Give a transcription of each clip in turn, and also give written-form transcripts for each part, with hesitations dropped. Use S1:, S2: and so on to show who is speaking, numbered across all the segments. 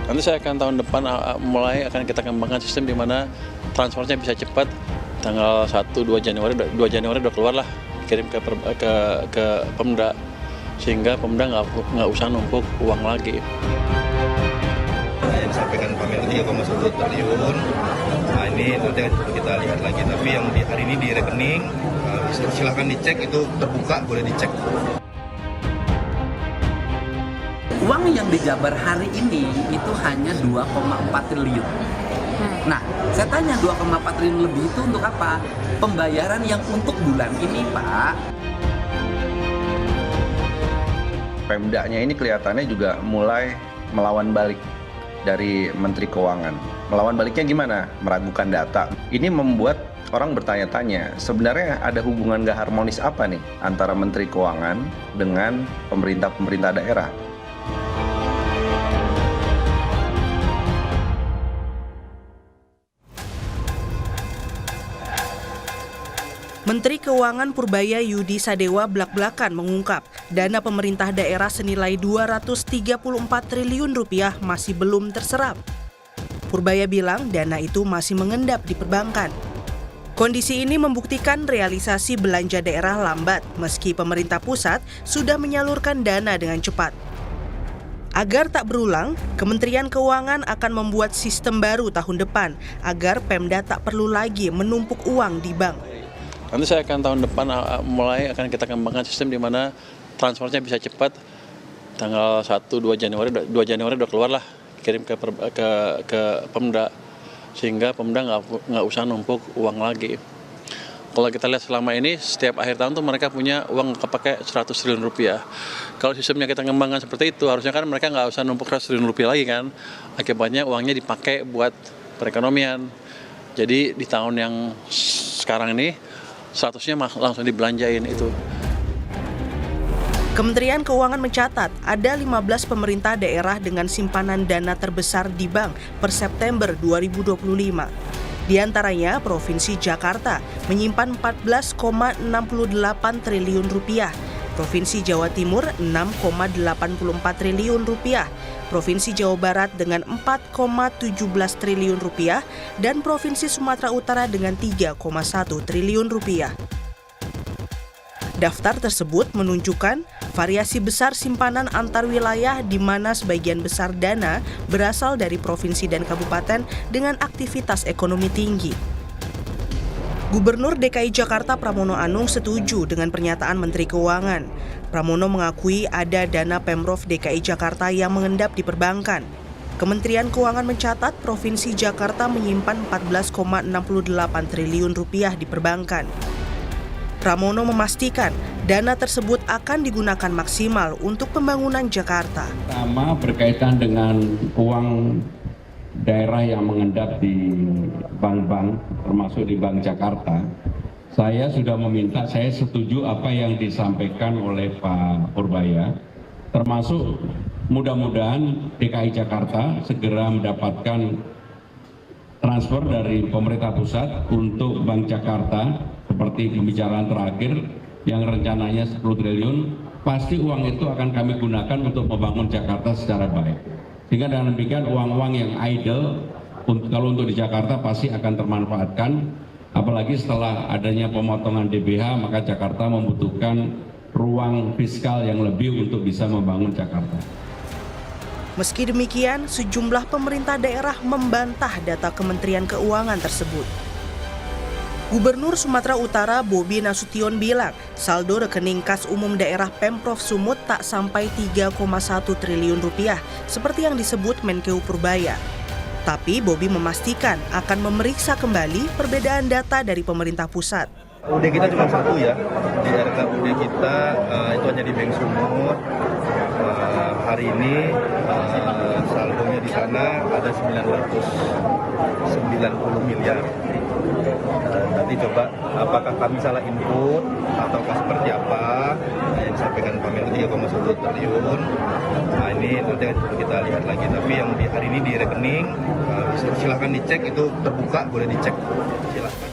S1: Nanti saya akan tahun depan mulai akan kita kembangkan sistem di mana transfernya bisa cepat. Tanggal 1-2 Januari udah keluar lah, kirim ke Pemda, sehingga Pemda nggak usah numpuk uang lagi.
S2: Yang disampaikan Pak Menko 3,1 triliun, nah ini nanti kita lihat lagi. Tapi yang di hari ini di rekening, silahkan dicek, itu terbuka, boleh dicek.
S3: Uang yang dijabar hari ini itu hanya 2,4 triliun. Nah, saya tanya 2,4 triliun lebih itu untuk apa? Pembayaran yang untuk bulan ini, Pak.
S4: Pemdanya ini kelihatannya juga mulai melawan balik dari Menteri Keuangan. Melawan baliknya gimana? Meragukan data. Ini membuat orang bertanya-tanya, sebenarnya ada hubungan gak harmonis apa nih antara Menteri Keuangan dengan pemerintah daerah?
S5: Menteri Keuangan Purbaya Yudi Sadewa blak-blakan mengungkap dana pemerintah daerah senilai 234 triliun rupiah masih belum terserap. Purbaya bilang dana itu masih mengendap di perbankan. Kondisi ini membuktikan realisasi belanja daerah lambat meski pemerintah pusat sudah menyalurkan dana dengan cepat. Agar tak berulang, Kementerian Keuangan akan membuat sistem baru tahun depan agar Pemda tak perlu lagi menumpuk uang di bank.
S1: Nanti saya akan tahun depan mulai akan kita kembangkan sistem di mana transfernya bisa cepat. Tanggal 1-2 Januari udah keluar lah, kirim ke Pemda, sehingga Pemda nggak usah numpuk uang lagi. Kalau kita lihat selama ini, setiap akhir tahun tuh mereka punya uang kepake 100 triliun rupiah. Kalau sistemnya kita kembangkan seperti itu, harusnya kan mereka nggak usah numpuk 100 triliun rupiah lagi kan. Akibatnya uangnya dipakai buat perekonomian. Jadi di tahun yang sekarang ini, 100-nya langsung dibelanjain itu.
S5: Kementerian Keuangan mencatat ada 15 pemerintah daerah dengan simpanan dana terbesar di bank per September 2025. Di antaranya Provinsi Jakarta menyimpan 14,68 triliun rupiah, Provinsi Jawa Timur 6,84 triliun rupiah, Provinsi Jawa Barat dengan 4,17 triliun rupiah, dan Provinsi Sumatera Utara dengan 3,1 triliun rupiah. Daftar tersebut menunjukkan variasi besar simpanan antar wilayah di mana sebagian besar dana berasal dari provinsi dan kabupaten dengan aktivitas ekonomi tinggi. Gubernur DKI Jakarta Pramono Anung setuju dengan pernyataan Menteri Keuangan. Pramono mengakui ada dana Pemprov DKI Jakarta yang mengendap di perbankan. Kementerian Keuangan mencatat Provinsi Jakarta menyimpan 14,68 triliun rupiah di perbankan. Pramono memastikan dana tersebut akan digunakan maksimal untuk pembangunan Jakarta.
S6: Pertama berkaitan dengan uang daerah yang mengendap di bank-bank, termasuk di Bank Jakarta. Saya sudah meminta, saya setuju apa yang disampaikan oleh Pak Purbaya, termasuk mudah-mudahan DKI Jakarta segera mendapatkan transfer dari pemerintah pusat untuk Bank Jakarta, seperti pembicaraan terakhir yang rencananya 10 triliun, pasti uang itu akan kami gunakan untuk membangun Jakarta secara baik. Sehingga dengan demikian uang-uang yang idle, kalau untuk di Jakarta pasti akan termanfaatkan, apalagi setelah adanya pemotongan DBH, maka Jakarta membutuhkan ruang fiskal yang lebih untuk bisa membangun Jakarta.
S5: Meski demikian, sejumlah pemerintah daerah membantah data Kementerian Keuangan tersebut. Gubernur Sumatera Utara Bobi Nasution bilang saldo rekening kas umum daerah Pemprov Sumut tak sampai 3,1 triliun rupiah seperti yang disebut Menkeu Purbaya. Tapi Bobi memastikan akan memeriksa kembali perbedaan data dari pemerintah pusat.
S2: UD kita cuma satu ya, di RKUD kita itu hanya di Bank Sumut. Hari ini saldonya di sana ada 990 miliar. Nanti coba apakah kami salah input ataukah seperti apa yang disampaikan Pak Menko 3,1 triliun. Nah ini nanti kita lihat lagi. Tapi yang di hari ini di rekening, silahkan dicek, itu terbuka, boleh dicek. Silahkan.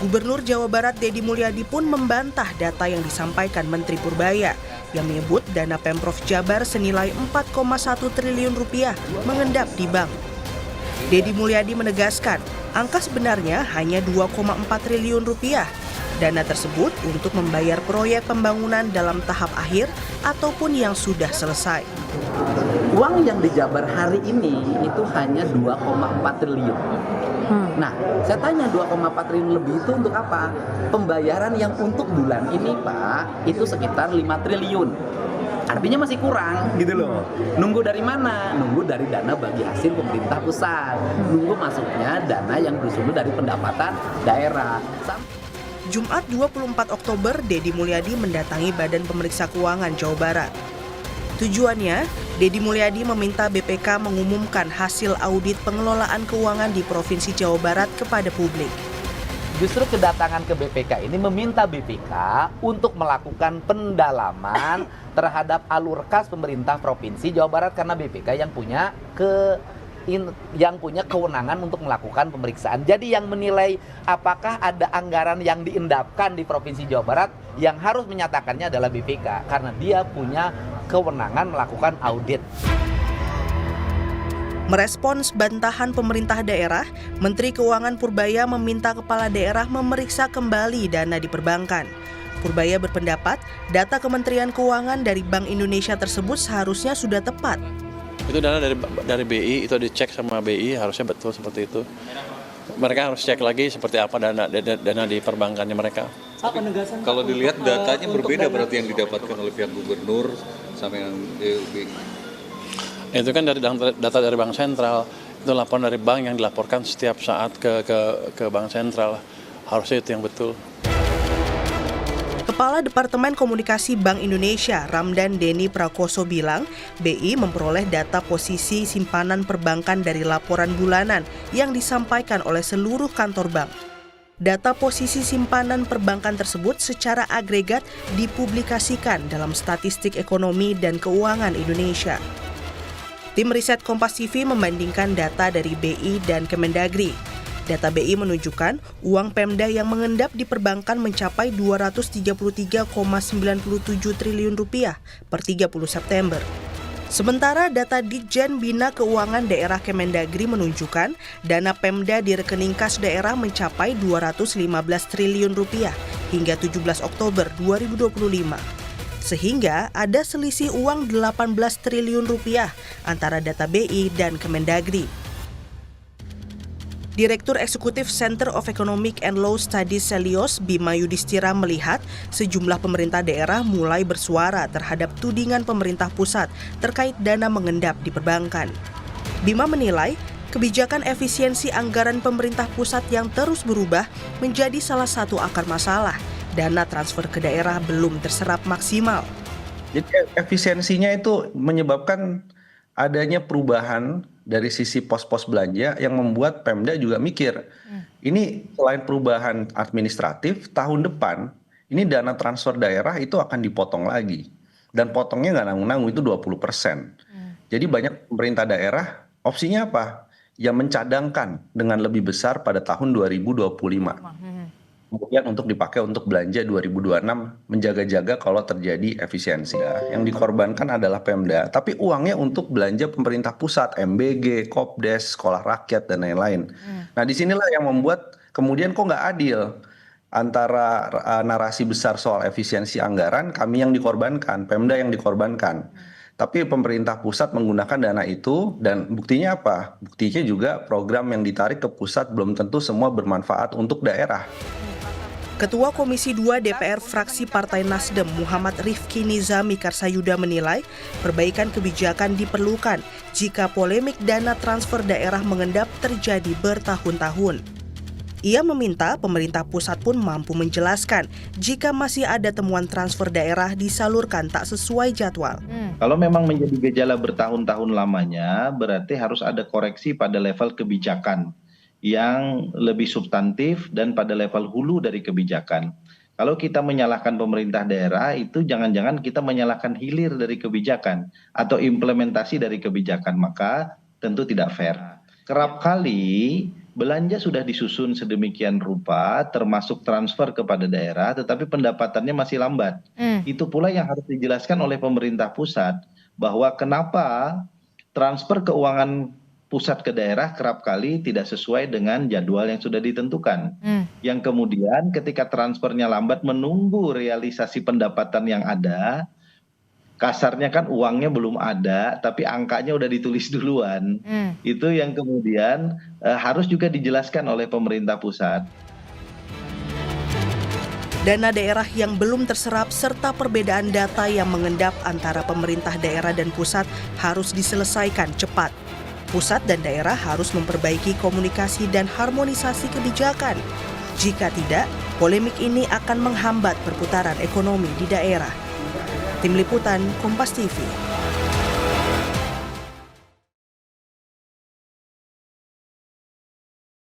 S5: Gubernur Jawa Barat Deddy Mulyadi pun membantah data yang disampaikan Menteri Purbaya yang menyebut dana Pemprov Jabar senilai 4,1 triliun rupiah mengendap di bank. Deddy Mulyadi menegaskan, angka sebenarnya hanya 2,4 triliun rupiah. Dana tersebut untuk membayar proyek pembangunan dalam tahap akhir ataupun yang sudah selesai.
S3: Uang yang dijabar hari ini itu hanya 2,4 triliun. Nah, saya tanya 2,4 triliun lebih itu untuk apa? Pembayaran yang untuk bulan ini, Pak, itu sekitar 5 triliun. Artinya masih kurang gitu loh. Nunggu dari mana? Nunggu dari dana bagi hasil pemerintah pusat. Nunggu masuknya dana yang bersumber dari pendapatan daerah.
S5: Jumat 24 Oktober, Deddy Mulyadi mendatangi Badan Pemeriksa Keuangan Jawa Barat. Tujuannya, Deddy Mulyadi meminta BPK mengumumkan hasil audit pengelolaan keuangan di Provinsi Jawa Barat kepada publik.
S3: Justru kedatangan ke BPK ini meminta BPK untuk melakukan pendalaman terhadap alur kas pemerintah Provinsi Jawa Barat karena BPK yang punya kewenangan untuk melakukan pemeriksaan. Jadi yang menilai apakah ada anggaran yang diendapkan di Provinsi Jawa Barat yang harus menyatakannya adalah BPK karena dia punya kewenangan melakukan audit.
S5: Merespons bantahan pemerintah daerah, Menteri Keuangan Purbaya meminta kepala daerah memeriksa kembali dana di perbankan. Purbaya berpendapat data Kementerian Keuangan dari Bank Indonesia tersebut seharusnya sudah tepat.
S1: Itu dana dari BI, itu dicek sama BI, harusnya betul seperti itu. Mereka harus cek lagi seperti apa dana di perbankannya mereka.
S7: Kalau dilihat datanya berbeda berarti yang didapatkan oleh pihak gubernur sama yang BI.
S1: Itu kan dari data dari Bank Sentral, itu laporan dari bank yang dilaporkan setiap saat ke Bank Sentral. Harusnya itu yang betul.
S5: Kepala Departemen Komunikasi Bank Indonesia, Ramdan Denny Prakoso bilang, BI memperoleh data posisi simpanan perbankan dari laporan bulanan yang disampaikan oleh seluruh kantor bank. Data posisi simpanan perbankan tersebut secara agregat dipublikasikan dalam Statistik Ekonomi dan Keuangan Indonesia. Tim riset Kompas TV membandingkan data dari BI dan Kemendagri. Data BI menunjukkan uang Pemda yang mengendap di perbankan mencapai 233,97 triliun rupiah per 30 September. Sementara data Ditjen Bina Keuangan Daerah Kemendagri menunjukkan dana Pemda di rekening kas daerah mencapai 215 triliun rupiah hingga 17 Oktober 2025. Sehingga ada selisih uang 18 triliun rupiah antara data BI dan Kemendagri. Direktur Eksekutif Center of Economic and Law Studies Selios, Bima Yudhistira melihat sejumlah pemerintah daerah mulai bersuara terhadap tudingan pemerintah pusat terkait dana mengendap di perbankan. Bima menilai kebijakan efisiensi anggaran pemerintah pusat yang terus berubah menjadi salah satu akar masalah. Dana transfer ke daerah belum terserap maksimal.
S4: Jadi efisiensinya itu menyebabkan adanya perubahan dari sisi pos-pos belanja yang membuat Pemda juga mikir, ini selain perubahan administratif, tahun depan ini dana transfer daerah itu akan dipotong lagi. Dan potongnya nggak nanggung-nanggung, itu 20%. Jadi banyak pemerintah daerah, opsinya apa? Ya mencadangkan dengan lebih besar pada tahun 2025. Kemudian untuk dipakai untuk belanja 2026, menjaga-jaga kalau terjadi efisiensi. Yang dikorbankan adalah Pemda, tapi uangnya untuk belanja pemerintah pusat, MBG, Kopdes, Sekolah Rakyat, dan lain-lain. Nah disinilah yang membuat kemudian kok nggak adil antara narasi besar soal efisiensi anggaran, kami yang dikorbankan, Pemda yang dikorbankan. Tapi pemerintah pusat menggunakan dana itu, dan buktinya apa? Buktinya juga program yang ditarik ke pusat belum tentu semua bermanfaat untuk daerah.
S5: Ketua Komisi 2 DPR fraksi Partai Nasdem Muhammad Rifki Nizami Karsayuda menilai perbaikan kebijakan diperlukan jika polemik dana transfer daerah mengendap terjadi bertahun-tahun. Ia meminta pemerintah pusat pun mampu menjelaskan jika masih ada temuan transfer daerah disalurkan tak sesuai jadwal.
S8: Kalau memang menjadi gejala bertahun-tahun lamanya, berarti harus ada koreksi pada level kebijakan yang lebih substantif dan pada level hulu dari kebijakan. Kalau kita menyalahkan pemerintah daerah, itu jangan-jangan kita menyalahkan hilir dari kebijakan atau implementasi dari kebijakan, maka tentu tidak fair. Kerap kali belanja sudah disusun sedemikian rupa, termasuk transfer kepada daerah, tetapi pendapatannya masih lambat. Itu pula yang harus dijelaskan oleh pemerintah pusat, bahwa kenapa transfer keuangan pusat ke daerah kerap kali tidak sesuai dengan jadwal yang sudah ditentukan. Yang kemudian ketika transfernya lambat menunggu realisasi pendapatan yang ada, kasarnya kan uangnya belum ada, tapi angkanya udah ditulis duluan. Itu yang kemudian harus juga dijelaskan oleh pemerintah pusat.
S5: Dana daerah yang belum terserap serta perbedaan data yang mengendap antara pemerintah daerah dan pusat harus diselesaikan cepat. Pusat dan daerah harus memperbaiki komunikasi dan harmonisasi kebijakan. Jika tidak, polemik ini akan menghambat perputaran ekonomi di daerah. Tim Liputan Kompas TV.